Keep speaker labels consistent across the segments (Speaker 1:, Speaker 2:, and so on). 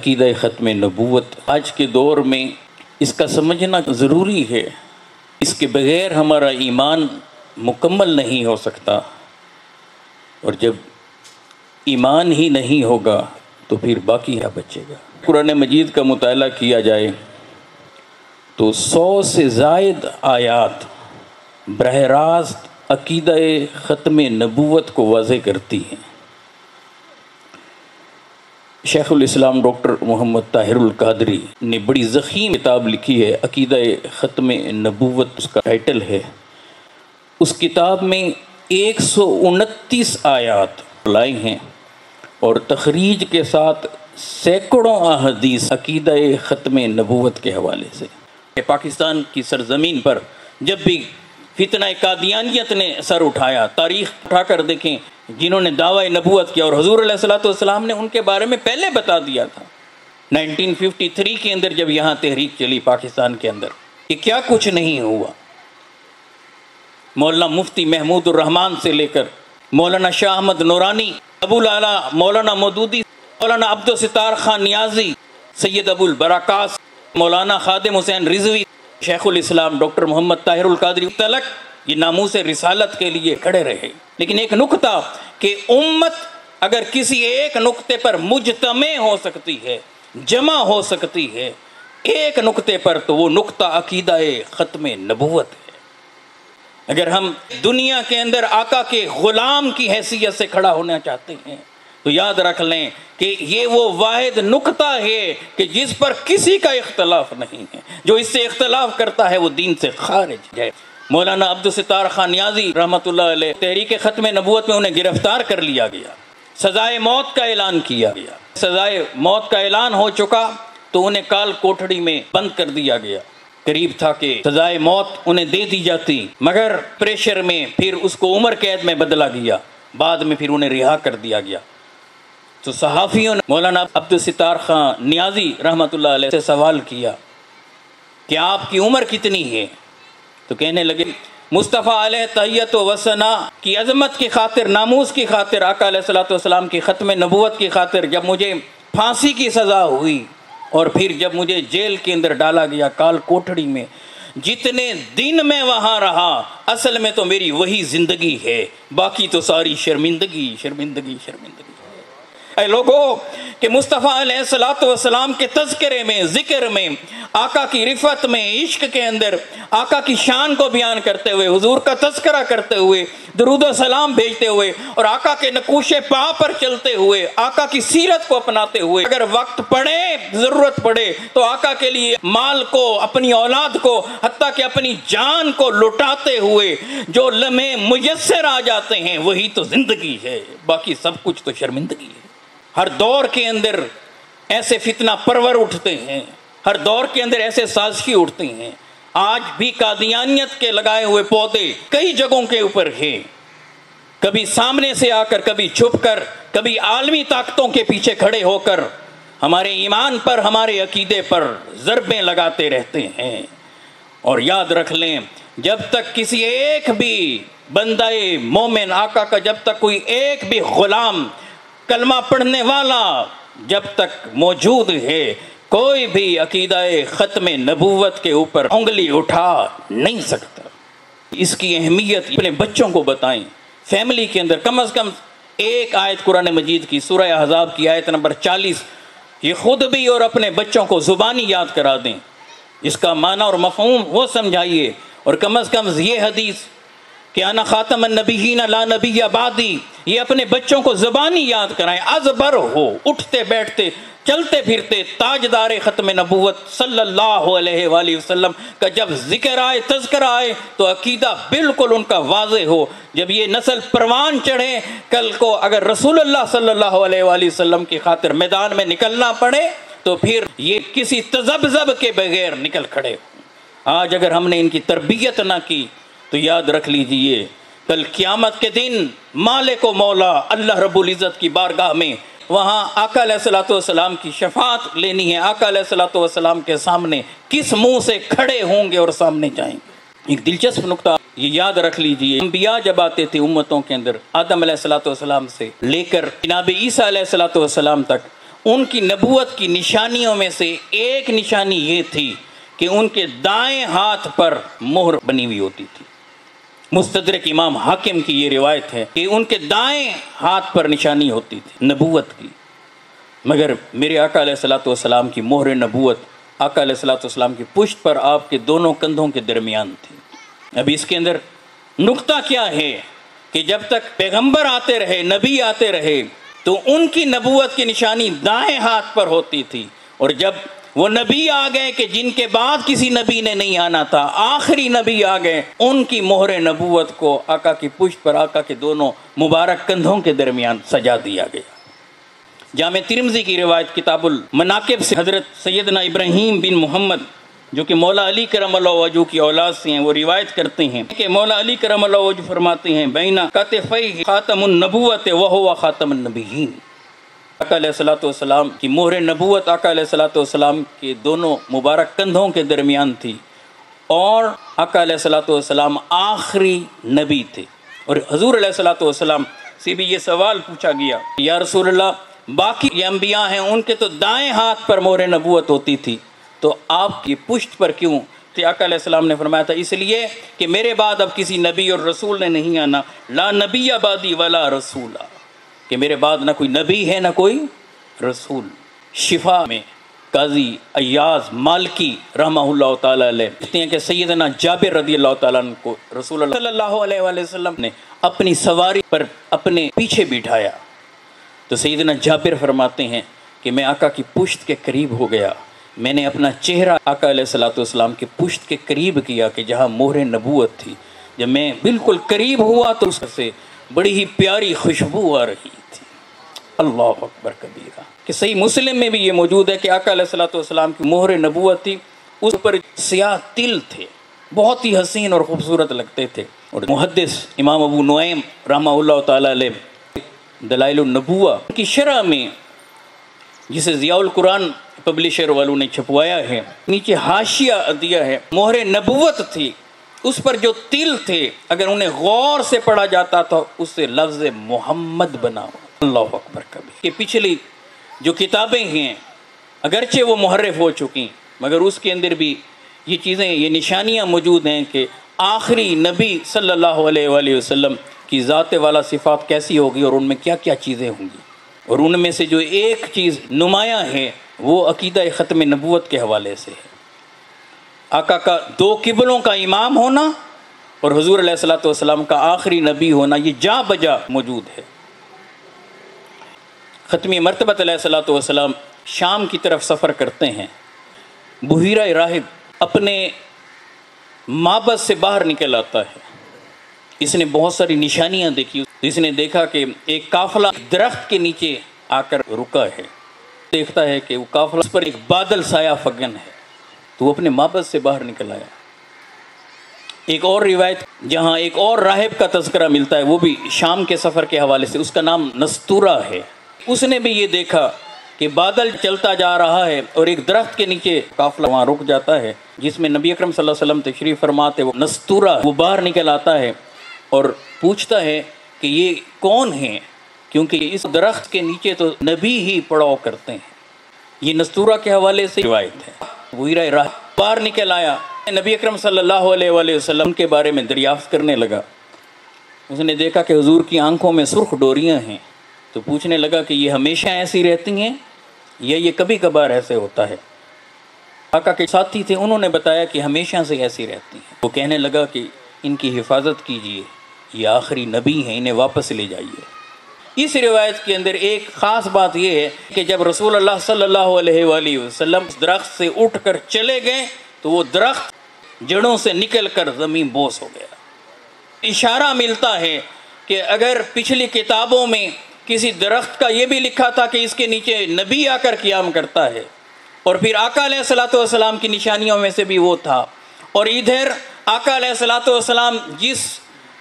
Speaker 1: عقیدہ ختم نبوت آج کے دور میں اس کا سمجھنا ضروری ہے۔ اس کے بغیر ہمارا ایمان مکمل نہیں ہو سکتا، اور جب ایمان ہی نہیں ہوگا تو پھر باقی کیا بچے گا۔ قرآن مجید کا مطالعہ کیا جائے تو 100 سے زائد آیات براہ راست عقیدہ ختم نبوت کو واضح کرتی ہیں۔ شیخ الاسلام ڈاکٹر محمد طاہر القادری نے بڑی ضخیم کتاب لکھی ہے، عقیدہ ختم نبوت اس کا ٹائٹل ہے۔ اس کتاب میں 129 آیات لائے ہیں اور تخریج کے ساتھ سینکڑوں احادیث عقیدہ ختم نبوت کے حوالے سے۔ پاکستان کی سرزمین پر جب بھی فتنہ قادیانیت نے سر اٹھایا، تاریخ اٹھا کر دیکھیں، جنہوں نے دعوی نبوت کیا، اور حضور علیہ الصلوۃ والسلام نے ان کے بارے میں پہلے بتا دیا تھا 1953 کے اندر جب یہاں تحریک چلی پاکستان کے اندر، کہ کیا کچھ نہیں ہوا۔ مولانا مفتی محمود الرحمان سے لے کر مولانا شاہ احمد نورانی، ابو العلا مولانا مودودی، مولانا عبدالستار خان نیازی، سید ابو البراکاس، مولانا خادم حسین رضوی، شیخ الاسلام ڈاکٹر محمد طاہر القادری تلک یہ ناموس رسالت کے لیے کھڑے رہے۔ لیکن ایک نقطہ کہ امت اگر کسی ایک نقطے پر مجتمع ہو سکتی ہے، جمع ہو سکتی ہے ایک نقطے پر، تو وہ نقطہ عقیدہ ختم نبوت ہے۔ اگر ہم دنیا کے اندر آقا کے غلام کی حیثیت سے کھڑا ہونا چاہتے ہیں تو یاد رکھ لیں کہ یہ وہ واحد نقطہ ہے کہ جس پر کسی کا اختلاف نہیں ہے۔ جو اس سے اختلاف کرتا ہے وہ دین سے خارج ہے۔ مولانا عبدالستار خان نیازی رحمۃ اللہ علیہ تحریک ختم نبوت میں انہیں گرفتار کر لیا گیا، سزائے موت کا اعلان کیا گیا۔ سزائے موت کا اعلان ہو چکا تو انہیں کال کوٹھڑی میں بند کر دیا گیا۔ قریب تھا کہ سزائے موت انہیں دے دی جاتی، مگر پریشر میں پھر اس کو عمر قید میں بدلا گیا، بعد میں پھر انہیں رہا کر دیا گیا۔ تو صحافیوں نے مولانا عبدالستار خان نیازی رحمۃ اللہ علیہ سے سوال کیا کہ آپ کی عمر کتنی ہے؟ تو کہنے لگے مصطفیٰ علیہ تحیت و ثنا کی عظمت کی خاطر، ناموس کی خاطر، آقا علیہ الصلوۃ والسلام کی ختم نبوت کی خاطر جب مجھے پھانسی کی سزا ہوئی اور پھر جب مجھے جیل کے اندر ڈالا گیا کال کوٹھڑی میں، جتنے دن میں وہاں رہا اصل میں تو میری وہی زندگی ہے، باقی تو ساری شرمندگی شرمندگی شرمندگی۔ اے لوگوں کہ مصطفیٰ علیہ الصلوۃ والسلام کے تذکرے میں، ذکر میں، آقا کی رفعت میں، عشق کے اندر آقا کی شان کو بیان کرتے ہوئے، حضور کا تذکرہ کرتے ہوئے، درود و سلام بھیجتے ہوئے اور آقا کے نقوش پا پر چلتے ہوئے، آقا کی سیرت کو اپناتے ہوئے، اگر وقت پڑے، ضرورت پڑے تو آقا کے لیے مال کو، اپنی اولاد کو، حتیٰ کہ اپنی جان کو لٹاتے ہوئے جو لمحے میسر آ جاتے ہیں وہی تو زندگی ہے، باقی سب کچھ تو شرمندگی ہے۔ ہر دور کے اندر ایسے فتنہ پرور اٹھتے ہیں، ہر دور کے اندر ایسے سازشی اٹھتے ہیں۔ آج بھی قادیانیت کے لگائے ہوئے پودے کئی جگہوں کے اوپر ہیں، کبھی سامنے سے آ کر، کبھی چھپ کر، کبھی عالمی طاقتوں کے پیچھے کھڑے ہو کر ہمارے ایمان پر، ہمارے عقیدے پر ضربیں لگاتے رہتے ہیں۔ اور یاد رکھ لیں جب تک کسی ایک بھی بندہ مومن آقا کا، جب تک کوئی ایک بھی غلام کلمہ پڑھنے والا جب تک موجود ہے، کوئی بھی عقیدہ ختم نبوت کے اوپر انگلی اٹھا نہیں سکتا۔ اس کی اہمیت اپنے بچوں کو بتائیں، فیملی کے اندر کم از کم ایک آیت قرآن مجید کی سورہ احزاب کی آیت نمبر 40 یہ خود بھی اور اپنے بچوں کو زبانی یاد کرا دیں، اس کا معنی اور مفہوم وہ سمجھائیے، اور کم از کم یہ حدیث کہ انا خاتم النبیین لا نبی بعدی یہ اپنے بچوں کو زبانی یاد کرائیں، ازبر ہو، اٹھتے بیٹھتے چلتے پھرتے تاجدار ختم نبوت صلی اللہ علیہ وآلہ وسلم کا جب ذکر آئے، تذکرہ آئے تو عقیدہ بالکل ان کا واضح ہو۔ جب یہ نسل پروان چڑھے، کل کو اگر رسول اللہ صلی اللہ علیہ وآلہ وسلم کی خاطر میدان میں نکلنا پڑے تو پھر یہ کسی تذبذب کے بغیر نکل کھڑے ہوں۔ آج اگر ہم نے ان کی تربیت نہ کی تو یاد رکھ لیجئے کل قیامت کے دن مالک و مولا اللہ رب العزت کی بارگاہ میں وہاں آقا علیہ الصلوۃ والسلام کی شفاعت لینی ہے، آقا علیہ الصلوۃ والسلام کے سامنے کس منہ سے کھڑے ہوں گے اور سامنے جائیں گے۔ ایک دلچسپ نقطہ یہ یاد رکھ لیجئے، انبیاء جب آتے تھے امتوں کے اندر، آدم علیہ الصلوۃ والسلام سے لے کر جناب عیسیٰ علیہ الصلوۃ والسلام تک، ان کی نبوت کی نشانیوں میں سے ایک نشانی یہ تھی کہ ان کے دائیں ہاتھ پر مہر بنی ہوئی ہوتی تھی۔ مستدرک امام حاکم کی یہ روایت ہے کہ ان کے دائیں ہاتھ پر نشانی ہوتی تھی نبوت کی، مگر میرے آقا علیہ الصلوۃ والسلام کی مہر نبوت آقا علیہ الصلوۃ والسلام کی پشت پر آپ کے دونوں کندھوں کے درمیان تھی۔ اب اس کے اندر نقطہ کیا ہے کہ جب تک پیغمبر آتے رہے، نبی آتے رہے، تو ان کی نبوت کی نشانی دائیں ہاتھ پر ہوتی تھی، اور جب وہ نبی آ گئے کہ جن کے بعد کسی نبی نے نہیں آنا تھا، آخری نبی آ گئے، ان کی مہر نبوت کو آقا کی پشت پر آقا کے دونوں مبارک کندھوں کے درمیان سجا دیا گیا۔ جامع ترمذی کی روایت کتاب المناقب سے حضرت سیدنا ابراہیم بن محمد جو کہ مولا علی کرم اللہ وجہ کی اولاد سے ہیں، وہ روایت کرتے ہیں کہ مولا علی کرم اللہ وجہ فرماتے ہیں بین کتفیہ خاتم النبوت وہو خاتم النبیین۔ آقا علیہ الصلوۃ والسلام کی مہر نبوت آقا علیہ الصلوۃ والسلام کے دونوں مبارک کندھوں کے درمیان تھی، اور آقا علیہ الصلوۃ والسلام آخری نبی تھے۔ اور حضور علیہ الصلوۃ والسلام سے بھی یہ سوال پوچھا گیا، یا رسول اللہ باقی یہ انبیاء ہیں ان کے تو دائیں ہاتھ پر مہر نبوت ہوتی تھی، تو آپ کی پشت پر کیوں؟ تو آقا علیہ السلام نے فرمایا تھا اس لیے کہ میرے بعد اب کسی نبی اور رسول نے نہیں آنا، لا نبی بعدی ولا رسولا، کہ میرے بعد نہ کوئی نبی ہے نہ کوئی رسول۔ شفا میں قاضی ایاز مالکی رحمہ اللہ تعالیٰ علیہ کہتے ہیں کہ سیدنا جابر رضی اللہ تعالیٰ عنہ کو رسول اللہ صلی اللہ علیہ وآلہ وسلم نے اپنی سواری پر اپنے پیچھے بٹھایا، تو سیدنا جابر فرماتے ہیں کہ میں آقا کی پشت کے قریب ہو گیا، میں نے اپنا چہرہ آقا علیہ الصلوۃ والسلام کی پشت کے قریب کیا کہ جہاں مہر نبوت تھی، جب میں بالکل قریب ہوا تو اس سے بڑی ہی پیاری خوشبو آ رہی تھی۔ اللہ اکبر کبیرہ، کہ صحیح مسلم میں بھی یہ موجود ہے کہ آقا علیہ الصلوۃ والسلام کی مہر نبوت تھی، اس پر سیاہ تل تھے، بہت ہی حسین اور خوبصورت لگتے تھے۔ اور محدث امام ابو نعیم رحمہ اللہ تعالیٰ علیہ دلائل النبوہ کی شرح میں، جسے ضیاء القرآن پبلشر والوں نے چھپوایا ہے، نیچے حاشیہ دیا ہے، مہر نبوت تھی، اس پر جو تل تھے اگر انہیں غور سے پڑھا جاتا تھا اس سے لفظ محمد بنا ہوا۔ اللہ اکبر کبھی کہ پچھلی جو کتابیں ہیں اگرچہ وہ محرف ہو چکی، مگر اس کے اندر بھی یہ چیزیں، یہ نشانیاں موجود ہیں کہ آخری نبی صلی اللہ علیہ وآلہ وسلم کی ذات والا صفات کیسی ہوگی اور ان میں کیا کیا چیزیں ہوں گی، اور ان میں سے جو ایک چیز نمایاں ہے وہ عقیدہ ختم نبوت کے حوالے سے ہے۔ آقا کا دو قبلوں کا امام ہونا اور حضور علیہ الصلوۃ والسلام کا آخری نبی ہونا، یہ جا بجا موجود ہے۔ ختمی مرتبت علیہ الصلوۃ والسلام شام کی طرف سفر کرتے ہیں، بحیرہ راہب اپنے معبد سے باہر نکل آتا ہے، اس نے بہت ساری نشانیاں دیکھی، اس نے دیکھا کہ ایک قافلہ درخت کے نیچے آ کر رکا ہے، دیکھتا ہے کہ وہ قافلہ اس پر ایک بادل سایہ فگن ہے، تو وہ اپنے معبد سے باہر نکل آیا۔ ایک اور روایت جہاں ایک اور راہب کا تذکرہ ملتا ہے، وہ بھی شام کے سفر کے حوالے سے، اس کا نام نستورہ ہے، اس نے بھی یہ دیکھا کہ بادل چلتا جا رہا ہے اور ایک درخت کے نیچے قافلہ وہاں رک جاتا ہے، جس میں نبی اکرم صلی اللہ علیہ وسلم تشریف فرماتے، وہ نستورہ وہ باہر نکل آتا ہے اور پوچھتا ہے کہ یہ کون ہیں، کیونکہ اس درخت کے نیچے تو نبی ہی پڑاؤ کرتے ہیں۔ یہ نستورہ کے حوالے سے روایت ہے۔ بحیرہ راہب باہر نکل آیا، نبی اکرم صلی اللہ علیہ وآلہ وسلم کے بارے میں دریافت کرنے لگا، اس نے دیکھا کہ حضور کی آنکھوں میں سرخ ڈوریاں ہیں، تو پوچھنے لگا کہ یہ ہمیشہ ایسی رہتی ہیں یا یہ کبھی کبھار ایسے ہوتا ہے؟ آقا کے ساتھی تھے، انہوں نے بتایا کہ ہمیشہ سے ایسی رہتی ہیں۔ وہ کہنے لگا کہ ان کی حفاظت کیجئے، یہ آخری نبی ہیں، انہیں واپس لے جائیے۔ اس روایت کے اندر ایک خاص بات یہ ہے کہ جب رسول اللہ صلی اللہ علیہ وآلہ وسلم درخت سے اٹھ کر چلے گئے تو وہ درخت جڑوں سے نکل کر زمین بوس ہو گیا۔ اشارہ ملتا ہے کہ اگر پچھلی کتابوں میں کسی درخت کا یہ بھی لکھا تھا کہ اس کے نیچے نبی آ کر قیام کرتا ہے، اور پھر آقا علیہ الصلوۃ والسلام کی نشانیوں میں سے بھی وہ تھا، اور ادھر آقا علیہ الصلوۃ والسلام جس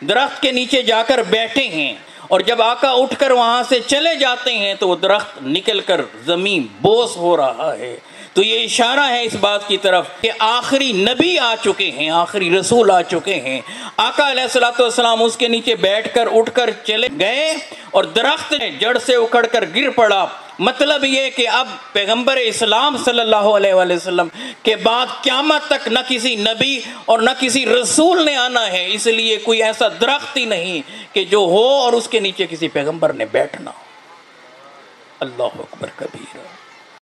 Speaker 1: درخت کے نیچے جا کر بیٹھے ہیں اور جب آقا اٹھ کر وہاں سے چلے جاتے ہیں تو وہ درخت نکل کر زمین بوس ہو رہا ہے، تو یہ اشارہ ہے اس بات کی طرف کہ آخری نبی آ چکے ہیں، آخری رسول آ چکے ہیں۔ آقا علیہ الصلوۃ والسلام اس کے نیچے بیٹھ کر اٹھ کر چلے گئے اور درخت جڑ سے اکھڑ کر گر پڑا، مطلب یہ کہ اب پیغمبر اسلام صلی اللہ علیہ وآلہ وسلم کے بعد قیامت تک نہ کسی نبی اور نہ کسی رسول نے آنا ہے، اس لیے کوئی ایسا درخت ہی نہیں کہ جو ہو اور اس کے نیچے کسی پیغمبر نے بیٹھنا ہو۔ اللہ اکبر کبیرہ۔